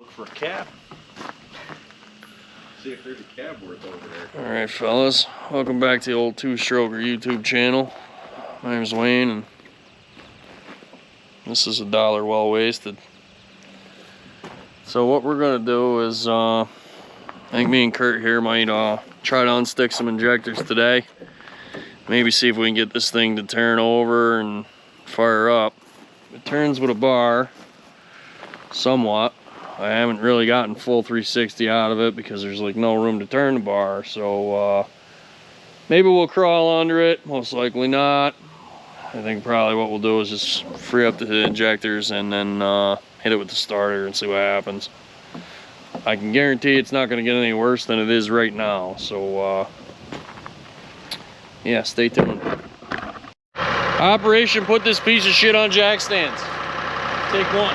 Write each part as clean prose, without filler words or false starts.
Look for a cab. See if there's a cab worth over there. Alright fellas, welcome back to the old two-stroker YouTube channel. My name's Wayne and this is $1 well wasted. So what we're gonna do is I think me and Kurt here might try to unstick some injectors today. Maybe see if we can get this thing to turn over and fire up. It turns with a bar somewhat. I haven't really gotten full 360 out of it because there's like no room to turn the bar, so maybe we'll crawl under it, most likely not. I think probably what we'll do is just free up the injectors and then hit it with the starter and see what happens. I can guarantee it's not going to get any worse than it is right now, so yeah, stay tuned. Operation put this piece of shit on jack stands. Take one.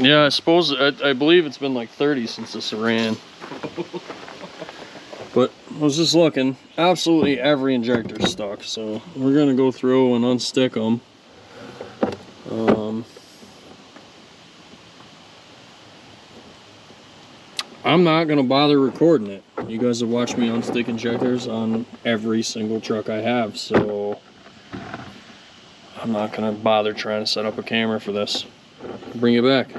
Yeah, I believe it's been like 30 since this ran. But I was just looking, absolutely every injector's stuck, so we're gonna go through and unstick them. I'm not gonna bother recording it. You guys have watched me unstick injectors on every single truck I have, so I'm not gonna bother trying to set up a camera for this. Bring it back.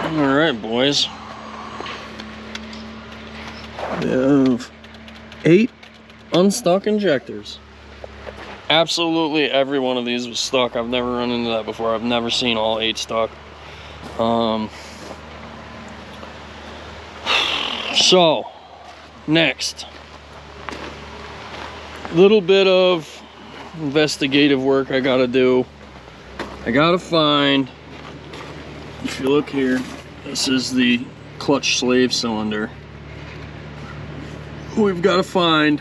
Alright boys, we have 8 unstuck injectors. Absolutely every one of these was stuck. I've never run into that before. I've never seen all 8 stuck. So next, little bit of investigative work I gotta do. I gotta find, if you look here, this is the clutch slave cylinder. We've got to find,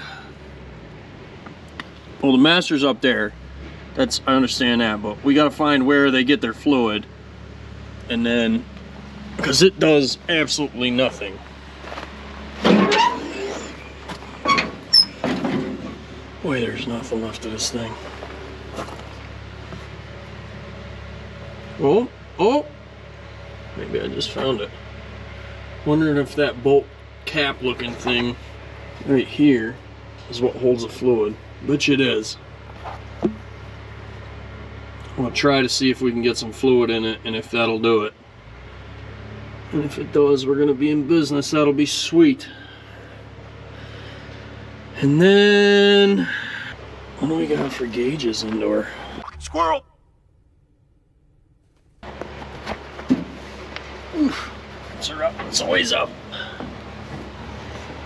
well, the master's up there. That's, I understand that, but we got to find where they get their fluid. And then, because it does absolutely nothing. Boy, there's nothing left of this thing. Oh, oh! Maybe I just found it. Wondering if that bolt cap looking thing right here is what holds the fluid. Which it is. We'll try to see if we can get some fluid in it and if that'll do it. And if it does, we're gonna be in business. That'll be sweet. And then, what do we got for gauges indoor? Squirrel! Oof. It's always up.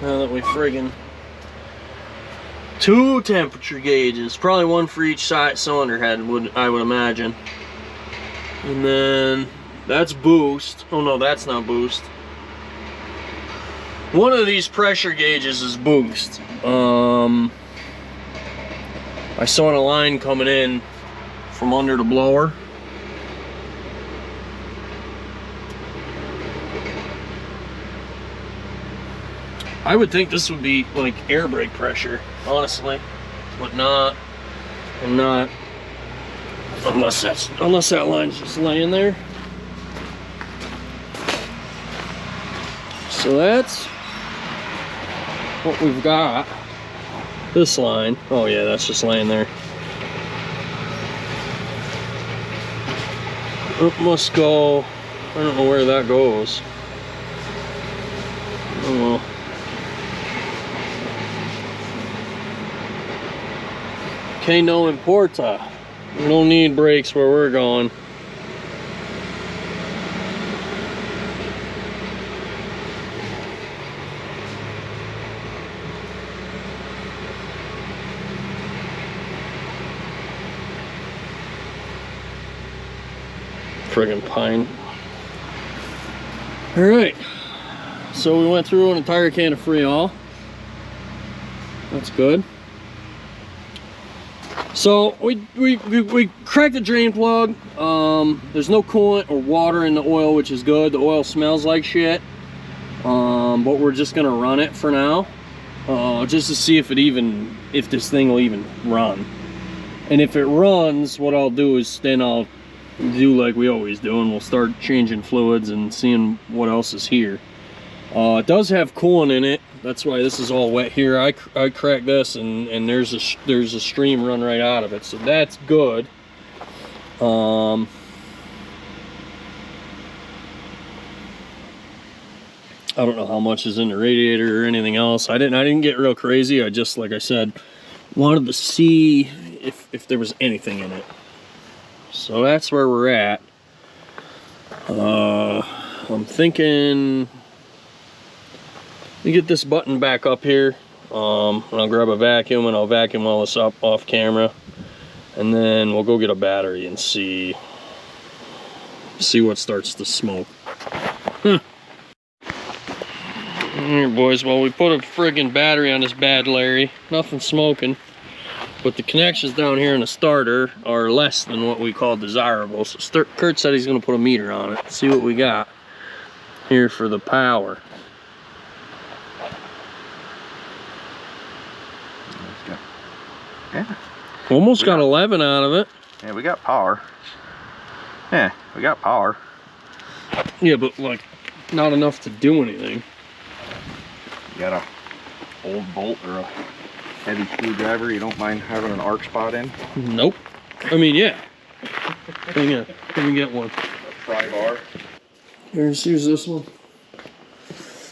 Now that we friggin' 2 temperature gauges, probably one for each side cylinder head, I would imagine. And then that's boost. Oh no, that's not boost. One of these pressure gauges is boost. I saw a line coming in from under the blower. I would think this would be like air brake pressure, honestly, but not. I'm not. Unless that line's just laying there. So that's what we've got. This line. Oh yeah, that's just laying there. It must go. I don't know where that goes. Oh well. Okay, no importa. We don't need brakes where we're going. Friggin' pine. Alright. So we went through an entire can of Yall. That's good. So we cracked the drain plug. There's no coolant or water in the oil, which is good. The oil smells like shit. But we're just gonna run it for now, just to see if this thing will even run. And if it runs, what I'll do is then I'll do like we always do, and we'll start changing fluids and seeing what else is here. It does have coolant in it. That's why this is all wet here. I cracked this, and there's a stream run right out of it, so that's good. I don't know how much is in the radiator or anything else. I didn't get real crazy. I just, like I said, wanted to see if there was anything in it. So that's where we're at. I'm thinking to get this button back up here, and I'll grab a vacuum and I'll vacuum all this up off camera, and then we'll go get a battery and see what starts to smoke. Alright boys, well, we put a friggin' battery on this bad Larry. Nothing smoking, but the connections down here in the starter are less than what we call desirable. So Kurt said he's gonna put a meter on it. See what we got here for the power. Yeah. Almost got 11 out of it. Yeah, we got power. Yeah, we got power. Yeah, but like, not enough to do anything. You got a old bolt or a heavy screwdriver you don't mind having an arc spot in? Nope. I mean, yeah. Yeah, let me get one. A pry bar. Here's this one.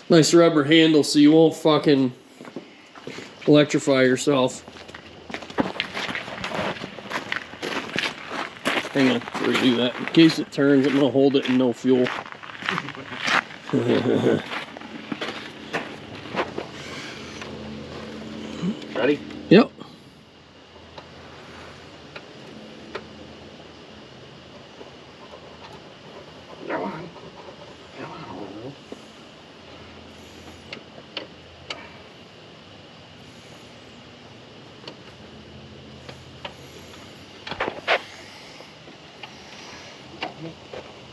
Nice rubber handle so you won't fucking electrify yourself. Hang on, before you do that. In case it turns, I'm gonna hold it in no fuel. Ready? Yep. Come on. Come on.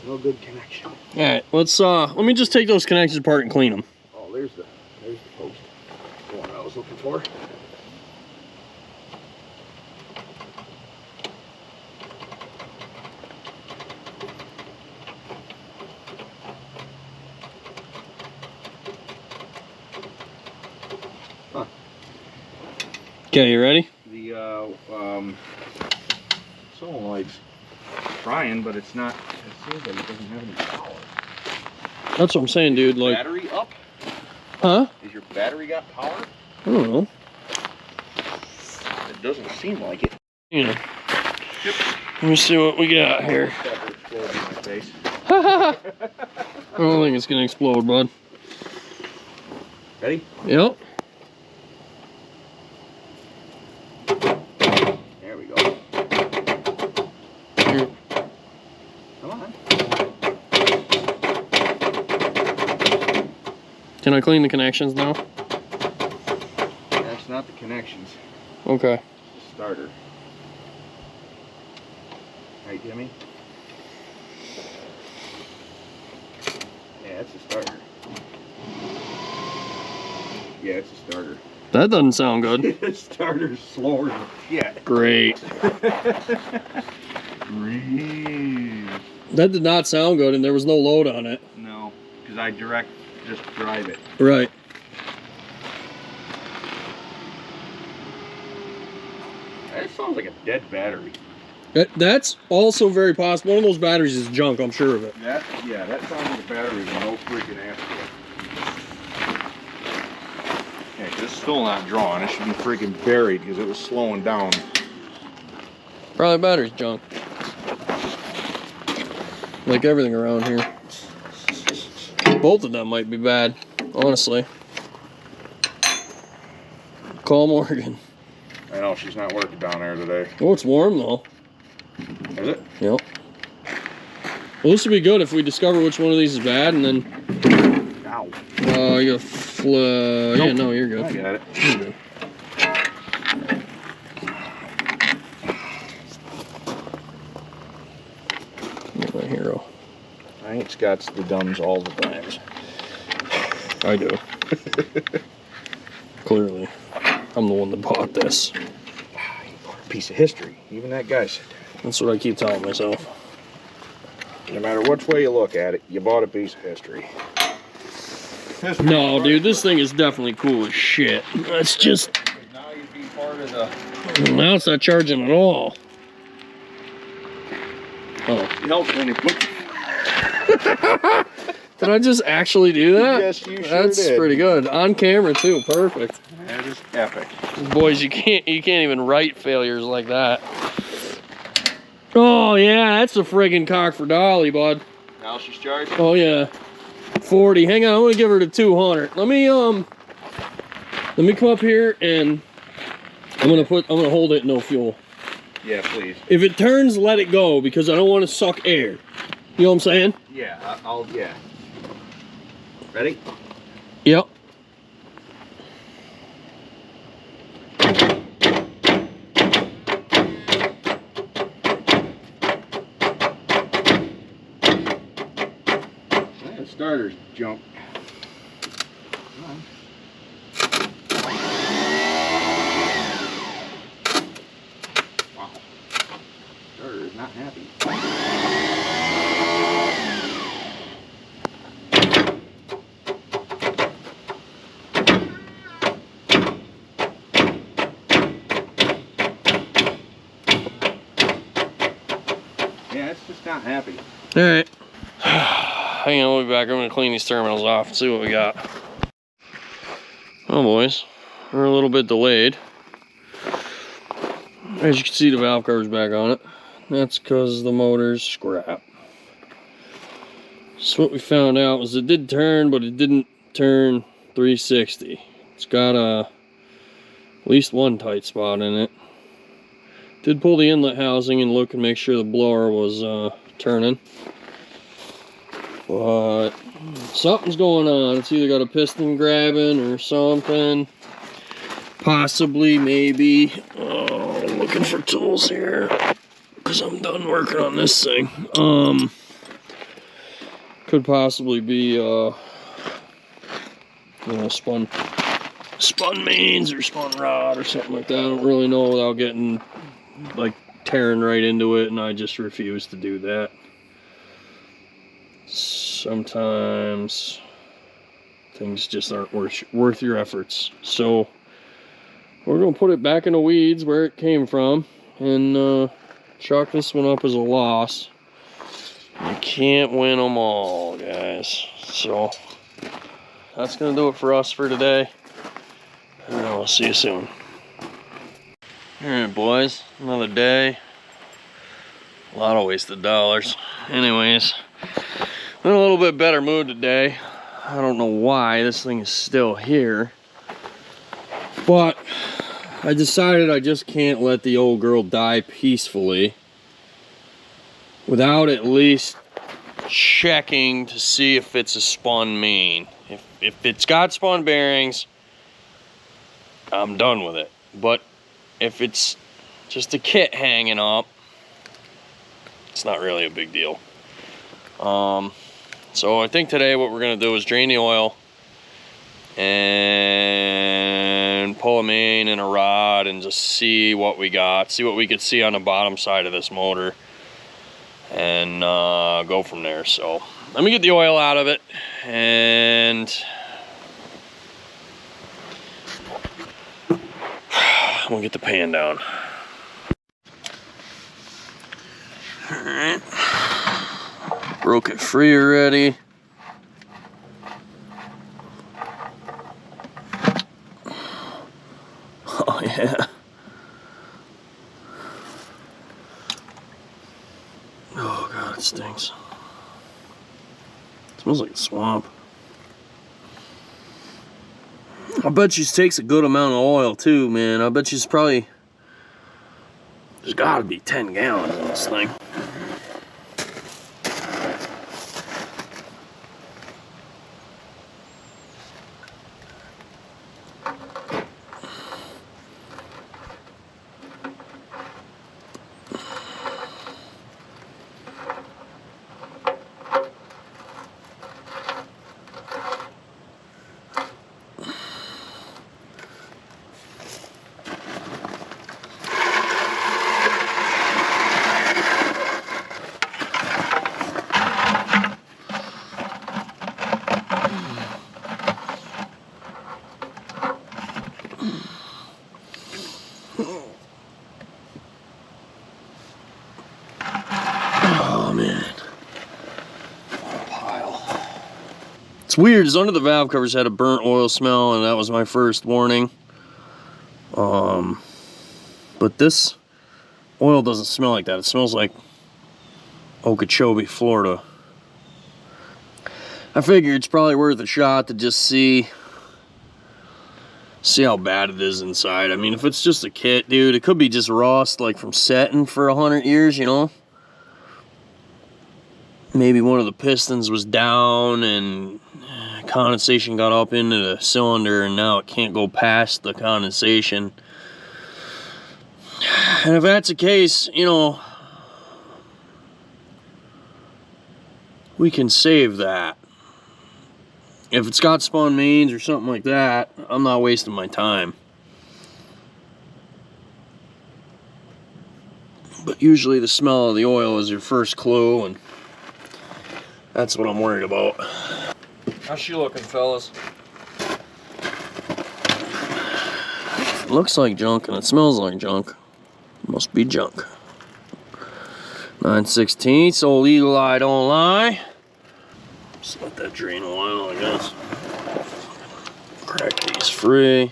No good connection. All right, let me just take those connections apart and clean them. Oh, there's the post. The one I was looking for. Huh. Okay, you ready? The solenoid's trying, but it's not. It seems like it doesn't have any power. That's what I'm saying, dude. Like, Battery up? huh? Is your battery got power? I don't know. It doesn't seem like it. You know. Let me see what we got here. I don't think it's gonna explode, bud. Ready? Yep. There we go. Here. Come on. Can I clean the connections now? That's not the connections. Okay. It's the starter. Right, Jimmy? Yeah, it's a starter. Yeah, it's a starter. That doesn't sound good. The starter's slower than shit. Great. Breathe. That did not sound good, and there was no load on it. No, because I just drive it. Right. That sounds like a dead battery. That's also very possible. One of those batteries is junk, I'm sure of it. Yeah, that sounds like a battery with no freaking ass to it. Yeah, 'cause it's still not drawing. It should be freaking buried because it was slowing down. Probably battery's junk. Like everything around here. Both of them might be bad, honestly. Call Morgan. I know, she's not working down there today. Oh, it's warm though. Is it? Yep. Well, this would be good if we discover which one of these is bad, and then... Ow. You got yeah, no, you're good. I got it. You're good. hero. I ain't Scott's the dumbs all the times. I do. Clearly. I'm the one that bought this. You bought a piece of history. Even that guy said that. That's what I keep telling myself. No matter which way you look at it, you bought a piece of history. No, dude, this thing is definitely cool as shit. It's just... Now you'd be part of the... Now it's not charging at all. Oh. It helps when you put... Did I just actually do that? Yes, you sure That's did. pretty good. On camera, too. Perfect. That is epic. Boys, you can't even write failures like that. Oh, yeah, that's a friggin' cock for Dolly, bud. Now she's charged? Oh, yeah. 40. Hang on, I'm gonna give her to 200. Let me come up here and I'm gonna hold it no fuel. Yeah, please. If it turns, let it go because I don't want to suck air. You know what I'm saying? Yeah, yeah. Ready? Yep. That starter's junk. Wow. Starter is not happy. Yeah, it's just not happy. All right. Hang on, we'll be back. I'm gonna clean these terminals off and see what we got. Well, boys, we're a little bit delayed. As you can see, the valve cover's back on it. That's because the motor's scrap. So what we found out was it did turn, but it didn't turn 360. It's got at least one tight spot in it. Did pull the inlet housing and look and make sure the blower was turning. But something's going on. It's either got a piston grabbing or something. Possibly, maybe. Oh, looking for tools here because I'm done working on this thing. Could possibly be you know, spun mains or spun rod or something like that. I don't really know without getting like tearing right into it, and I just refuse to do that. Sometimes things just aren't worth your efforts. So we're gonna put it back in the weeds where it came from and chalk this one up as a loss. You can't win them all, guys. So that's gonna do it for us for today, and I'll see you soon. All right, boys, another day. A lot of wasted dollars. Anyways, I'm in a little bit better mood today. I don't know why this thing is still here, but I decided I just can't let the old girl die peacefully without at least checking to see if it's a spun main. If it's got spun bearings, I'm done with it. But if it's just a kit hanging up, it's not really a big deal. So I think today what we're gonna do is drain the oil and pull a main and a rod and just see what we got, see what we could see on the bottom side of this motor, and go from there. So let me get the oil out of it and we'll get the pan down. All right. Broke it free already. Oh yeah. Oh god, it stinks. It smells like a swamp. I bet she takes a good amount of oil too, man. I bet she's probably... There's gotta be 10 gallons in this thing. Oh man. Pile. It's weird, is under the valve covers had a burnt oil smell, and that was my first warning. But this oil doesn't smell like that. It smells like Okeechobee, Florida. I figure it's probably worth a shot to just see how bad it is inside. I mean, if it's just a kit, dude, it could be just rust, like from setting for 100 years, you know? Maybe one of the pistons was down and condensation got up into the cylinder and now it can't go past the condensation. And if that's the case, you know, we can save that. If it's got spun mains or something like that, I'm not wasting my time. But usually the smell of the oil is your first clue, and that's what I'm worried about. How's she looking, fellas? It looks like junk and it smells like junk. Must be junk. 9/16, old eagle eye don't lie. Just let that drain a while, I guess. Crack these free.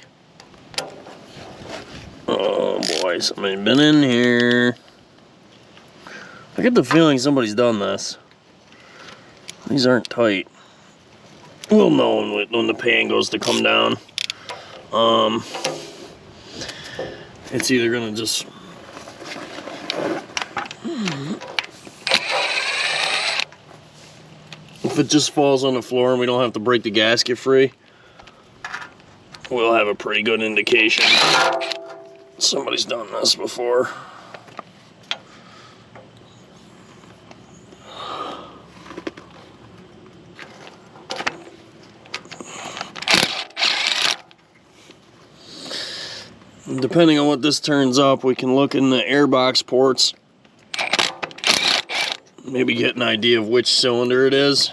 Oh boy, somebody's been in here. I get the feeling somebody's done this. These aren't tight. We'll know when the pan goes to come down. It's either gonna just if it just falls on the floor and we don't have to break the gasket free, we'll have a pretty good indication somebody's done this before. Depending on what this turns up, we can look in the airbox ports, maybe get an idea of which cylinder it is.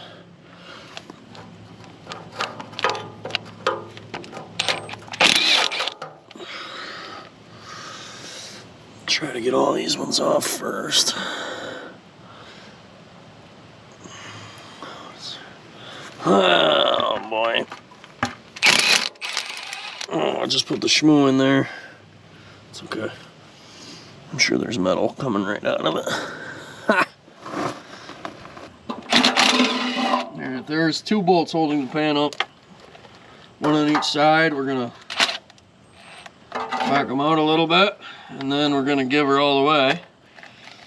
Try to get all these ones off first. Oh boy. Oh, I just put the schmoo in there. It's okay. I'm sure there's metal coming right out of it. There, there's 2 bolts holding the pan up. One on each side. We're gonna back them out a little bit, and then we're gonna give her all the way.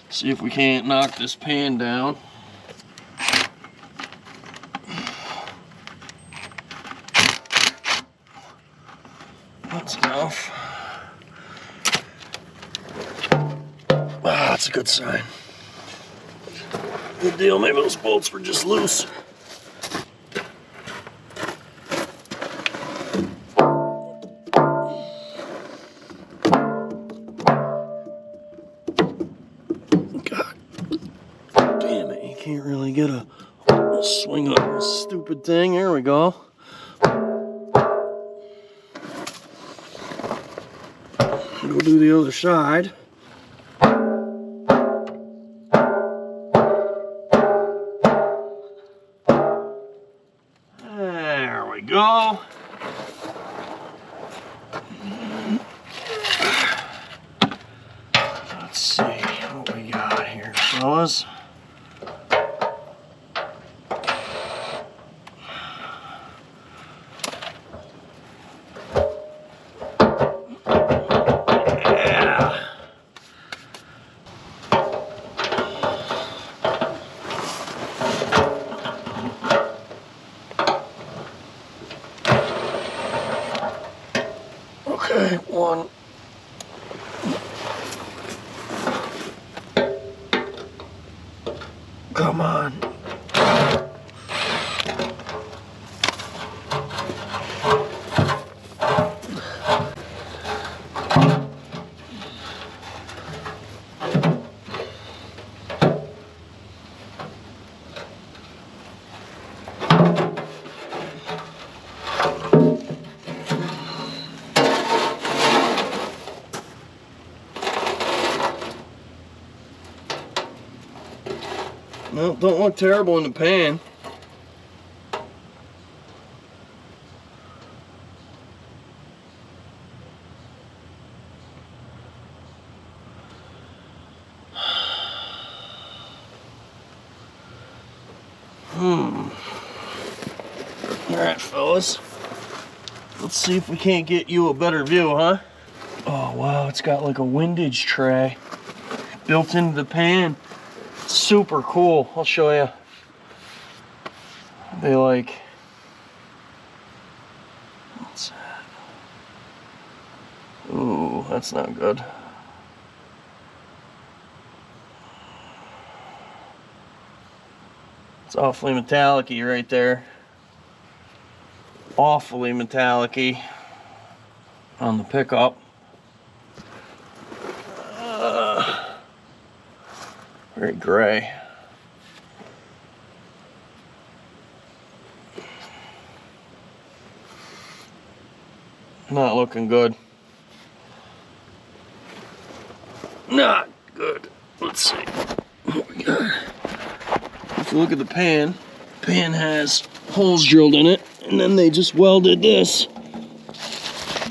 See if we can't knock this pan down. That's enough. Ah, that's a good sign. Good deal, maybe those bolts were just loose. God damn it, you can't really get a swing on this stupid thing. There we go. Go do the other side. There we go. Let's see what we got here, fellas. Okay, one. Come on. No, don't look terrible in the pan. Alright, fellas. Let's see if we can't get you a better view, huh? Oh, wow, it's got like a windage tray built into the pan. Super cool. I'll show you. They like... What's that? Ooh, that's not good. It's awfully metallic-y right there. Awfully metallic-y on the pickup. Very gray. Not looking good. Not good. Let's see what we got. If you look at the pan has holes drilled in it, and then they just welded this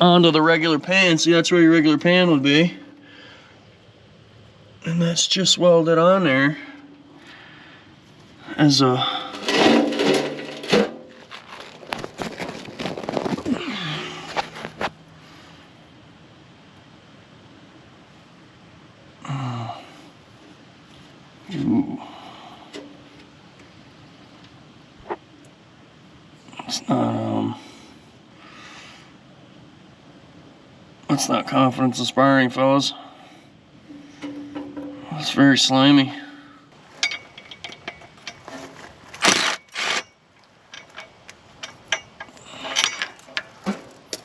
onto the regular pan. See, that's where your regular pan would be. And that's just welded on there as a ooh. It's not confidence inspiring, fellas. It's very slimy.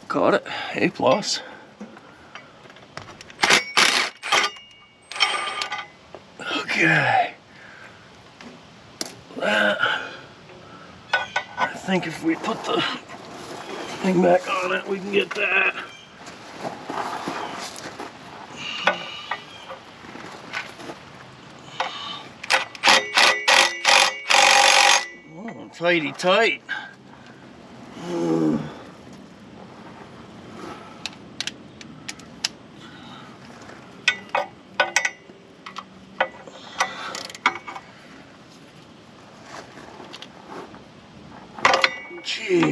Caught it. A+. Okay. That. I think if we put the thing back on it, we can get that. Tighty tight. Gee.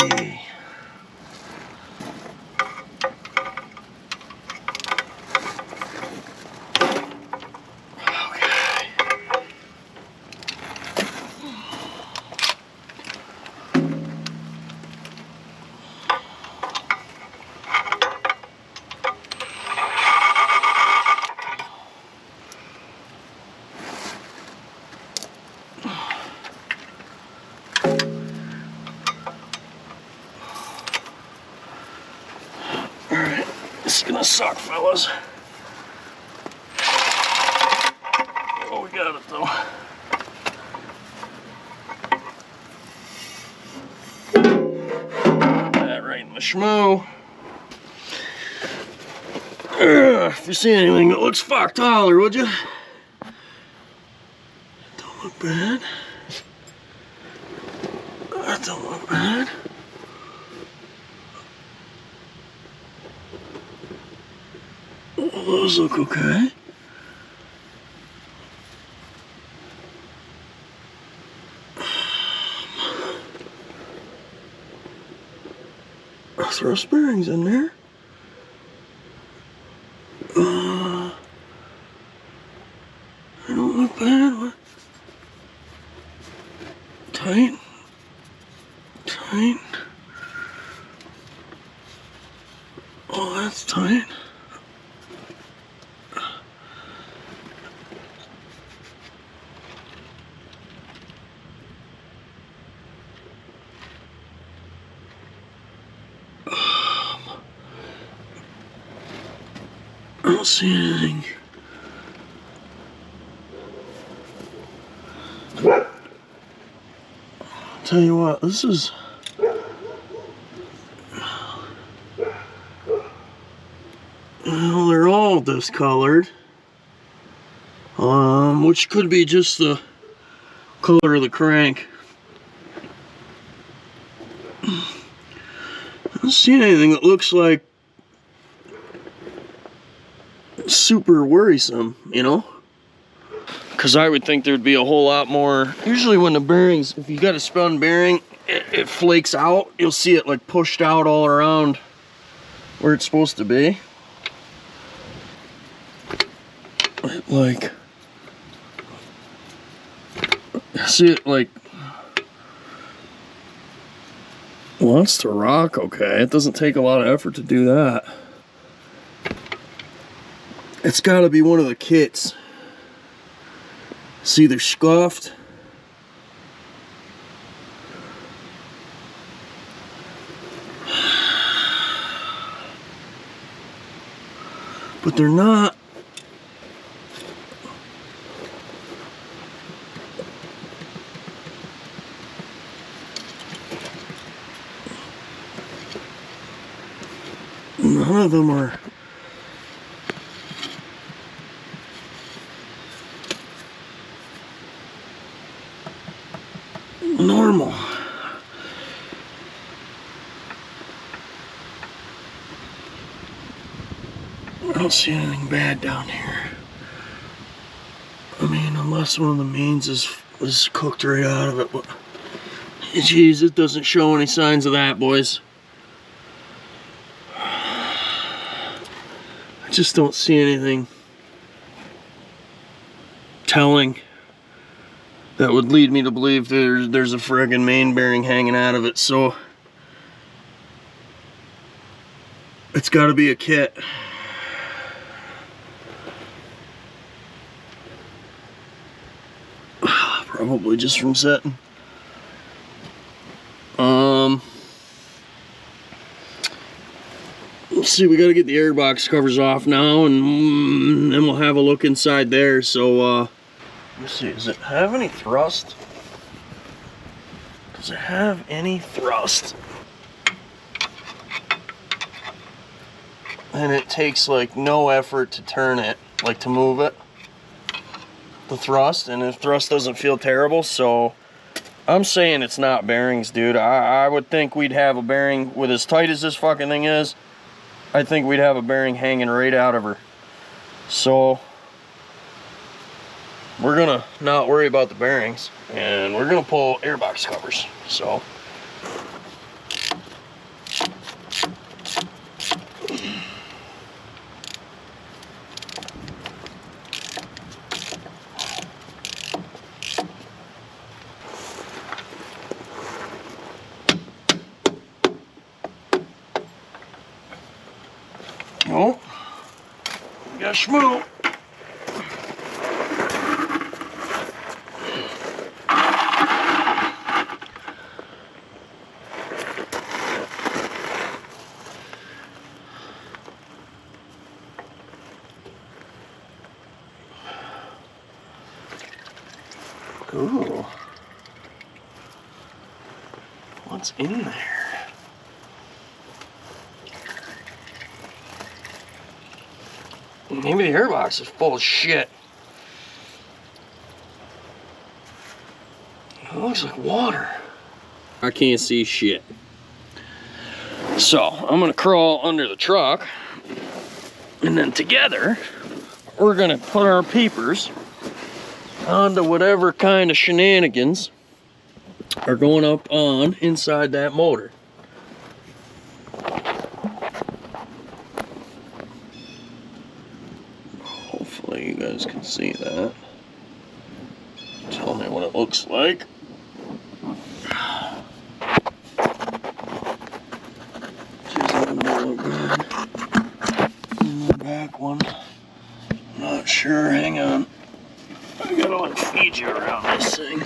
This is gonna suck, fellas. Oh, we got it though. Put that right in the schmoo. If you see anything that looks fucked, holler, would you? Don't look bad. That don't look bad. Those look okay. I'll throw bearings in there. They don't look bad. What? Tight. Tight. Oh, that's tight. I don't see anything. Tell you what, this is well, they're all discolored, which could be just the color of the crank. I don't see anything that looks like super worrisome, you know? Because I would think there'd be a whole lot more. Usually when the bearings, if you got a spun bearing, it flakes out. You'll see it like pushed out all around where it's supposed to be. Like, see it like, well, that's the rock, okay. It doesn't take a lot of effort to do that. It's got to be one of the kits. See, they're scuffed. But they're not. None of them are. Normal. I don't see anything bad down here. I mean, unless one of the mains is cooked right out of it. But geez, it doesn't show any signs of that, boys. I just don't see anything telling that would lead me to believe there's a friggin' main bearing hanging out of it. So it's got to be a kit. Probably just from setting. Let's see, we got to get the airbox covers off now, and then we'll have a look inside there. So let's see, does it have any thrust? Does it have any thrust? And it takes like no effort to turn it, like to move it, the thrust, and the thrust doesn't feel terrible. So I'm saying it's not bearings, dude. I would think we'd have a bearing with as tight as this fucking thing is. I think we'd have a bearing hanging right out of her. So we're gonna not worry about the bearings, and we're gonna pull airbox covers. So oh, we got schmoo. Ooh. What's in there? Maybe the airbox is full of shit. It looks like water. I can't see shit. So I'm gonna crawl under the truck, and then together we're gonna put our peepers onto whatever kind of shenanigans are going up on inside that motor. Hopefully you guys can see that. Tell me what it looks like. Geez, that doesn't look good. And the back one, not sure, hang on. I gotta like feed you around this thing.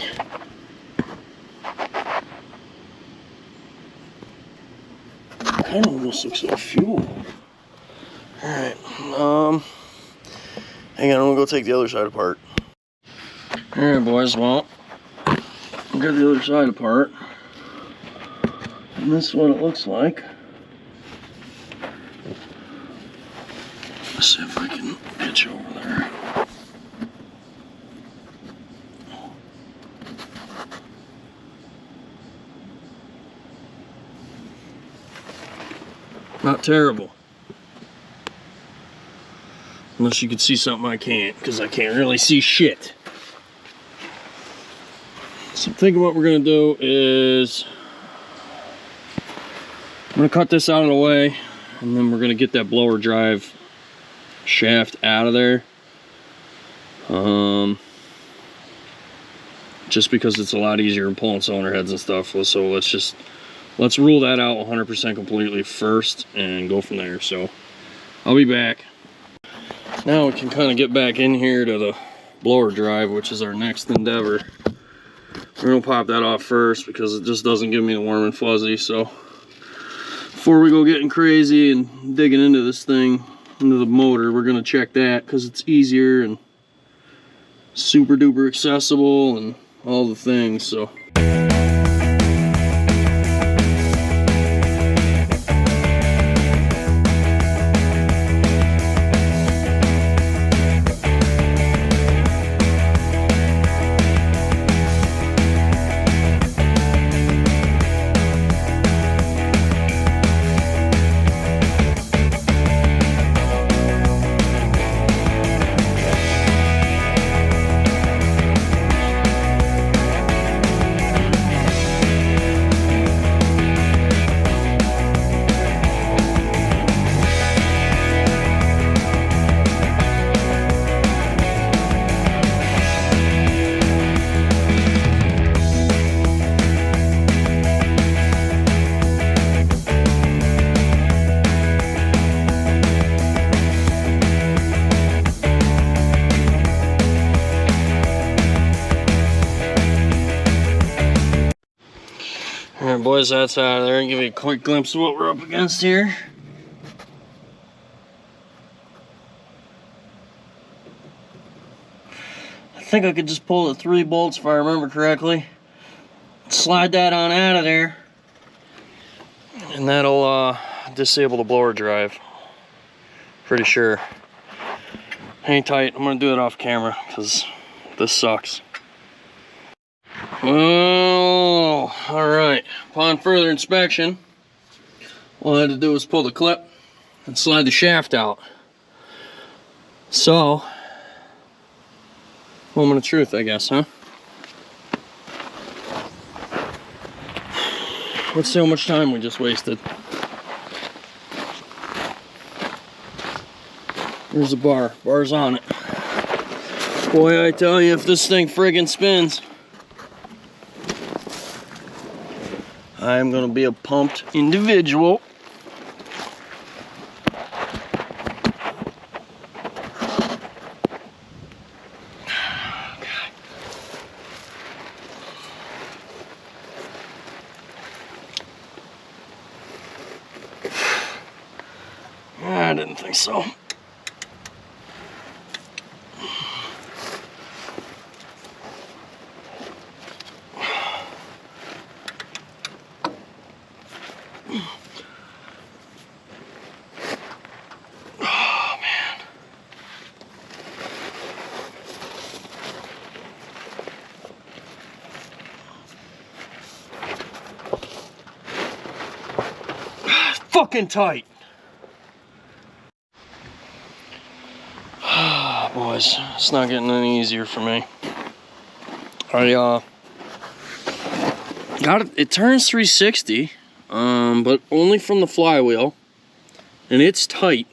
Kind of almost looks like fuel. Alright, hang on, I'm gonna go take the other side apart. Alright boys, well, I got the other side apart. And this is what it looks like. Let's see if I can get you over there. Not terrible. Unless you could see something I can't, because I can't really see shit. So I'm thinking what we're gonna do is I'm gonna cut this out of the way, and then we're gonna get that blower drive shaft out of there. Just because it's a lot easier than pulling cylinder heads and stuff. So let's rule that out 100% completely first and go from there. So I'll be back. Now we can kind of get back in here to the blower drive, which is our next endeavor. We're gonna pop that off first because it just doesn't give me the warm and fuzzy. So before we go getting crazy and digging into this thing, into the motor, we're gonna check that because it's easier and super duper accessible and all the things. So alright boys, that's out of there. Give you a quick glimpse of what we're up against here. I think I could just pull the 3 bolts if I remember correctly. Slide that on out of there, and that'll disable the blower drive. Pretty sure. Hang tight, I'm gonna do it off camera because this sucks. Oh, alright. Upon further inspection, all I had to do was pull the clip and slide the shaft out. So, moment of truth, I guess, huh? Let's see how much time we just wasted. Here's the bar. Bar's on it. Boy, I tell you, if this thing friggin' spins, I'm gonna be a pumped individual. I didn't think so. Fucking tight. Boys, it's not getting any easier for me. I got it. It turns 360, but only from the flywheel, and it's tight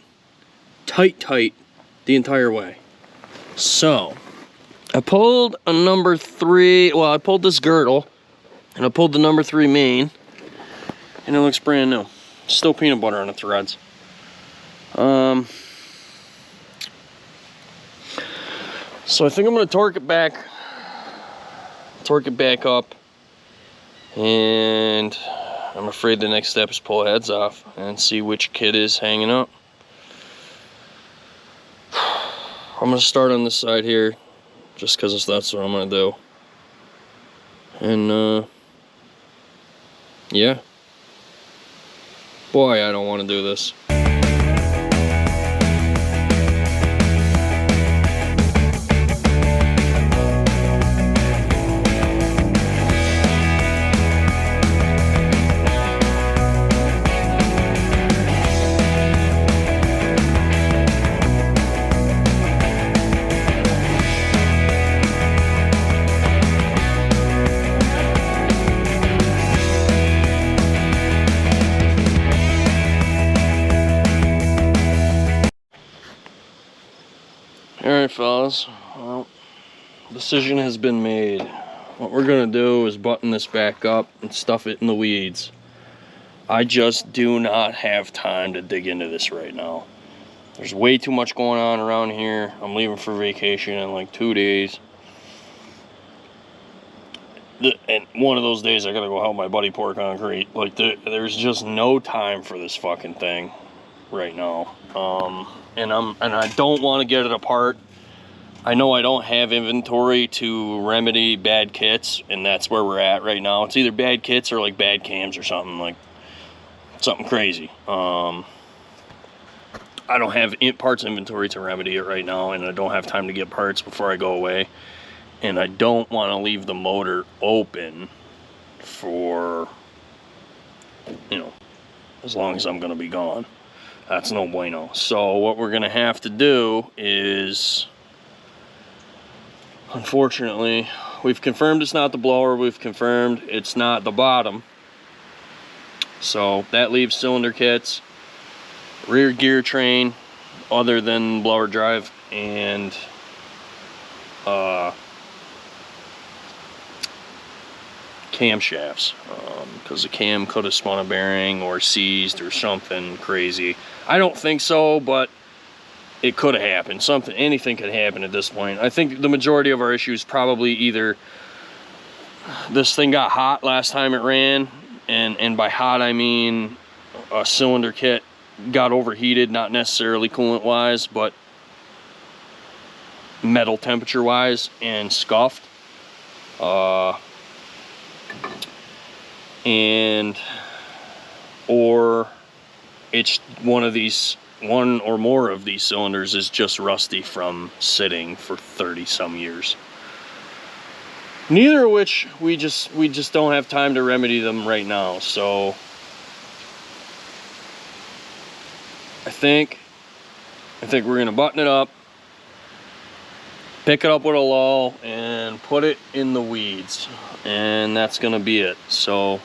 the entire way. So I pulled a number 3. Well, I pulled this girdle, and I pulled the number 3 main, and it looks brand new. Still peanut butter on the threads. So I think I'm gonna torque it back up, and I'm afraid the next step is pull heads off and see which kit is hanging up. I'm gonna start on this side here, just because that's what I'm gonna do. And yeah. Boy, I don't want to do this. Alright, fellas. Well, decision has been made. What we're gonna do is button this back up and stuff it in the weeds. I just do not have time to dig into this right now. There's way too much going on around here. I'm leaving for vacation in like 2 days. And one of those days I gotta go help my buddy pour concrete. Like, there's just no time for this fucking thing right now. And I don't want to get it apart. I know I don't have inventory to remedy bad kits, and that's where we're at right now. It's either bad kits or like bad cams or something, like something crazy. I don't have parts inventory to remedy it right now, and I don't have time to get parts before I go away. And I don't want to leave the motor open for, you know, as long as I'm going to be gone. That's no bueno. So what we're going to have to do is, unfortunately, we've confirmed it's not the blower. We've confirmed it's not the bottom. So that leaves cylinder kits, rear gear train, other than blower drive, and camshafts, because the cam could have spun a bearing or seized or something crazy. I don't think so, but it could have happened. Anything could happen at this point. I think the majority of our issues probably either this thing got hot last time it ran, and by hot I mean a cylinder kit got overheated, not necessarily coolant wise, but metal temperature wise, and scuffed. Or it's one or more of these cylinders is just rusty from sitting for 30 some years. Neither of which we just don't have time to remedy them right now. So I think we're gonna button it up, pick it up with a lull, and put it in the weeds, and that's gonna be it. So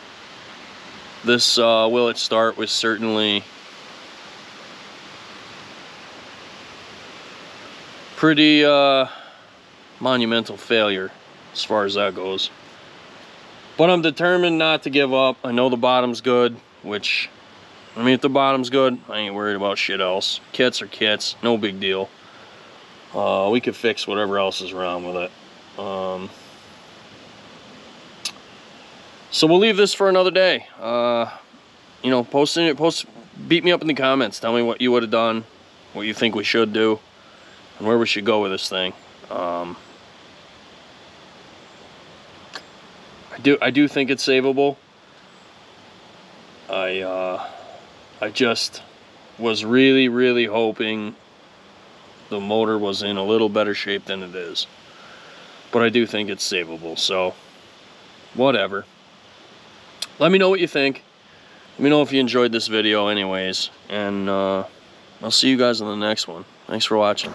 this will it start was certainly pretty monumental failure as far as that goes. But I'm determined not to give up. I know the bottom's good, which, I mean, if the bottom's good, I ain't worried about shit else. Kits are kits, no big deal. We could fix whatever else is wrong with it. So we'll leave this for another day. You know, beat me up in the comments. Tell me what you would have done, what you think we should do, and where we should go with this thing. I do think it's savable. I just was really hoping the motor was in a little better shape than it is. But I do think it's savable, so whatever. Let me know what you think. Let me know if you enjoyed this video anyways, and I'll see you guys in the next one. Thanks for watching.